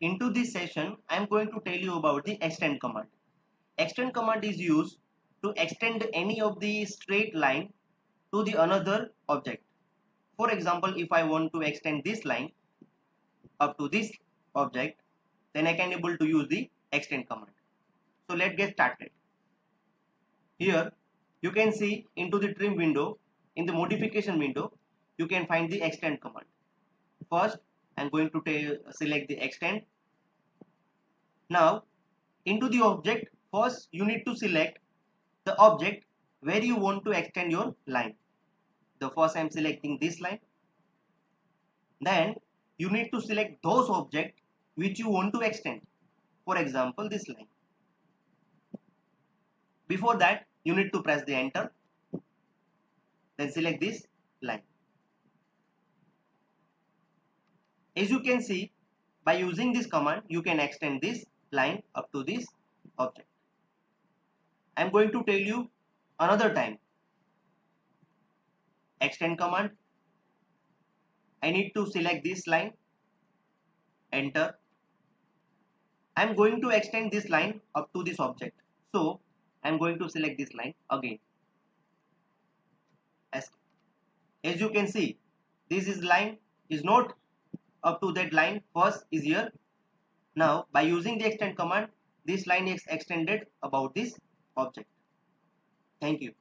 Into this session, I am going to tell you about the extend command. Extend command is used to extend any of the straight line to the another object. For example, if I want to extend this line up to this object, then I can able to use the extend command. So let's get started. Here you can see into the trim window, in the modification window, you can find the extend command. First, I am going to select the extend. Now, into the object, first you need to select the object where you want to extend your line. The first I am selecting this line. Then you need to select those objects which you want to extend. For example, this line. Before that, you need to press the enter. Then select this line. As you can see, by using this command, you can extend this line up to this object. I am going to tell you another time. Extend command. I need to select this line. Enter. I am going to extend this line up to this object. So I am going to select this line again. As you can see, this is line is not up to that line, first is here. Now by using the extend command, this line is extended about this object. Thank you.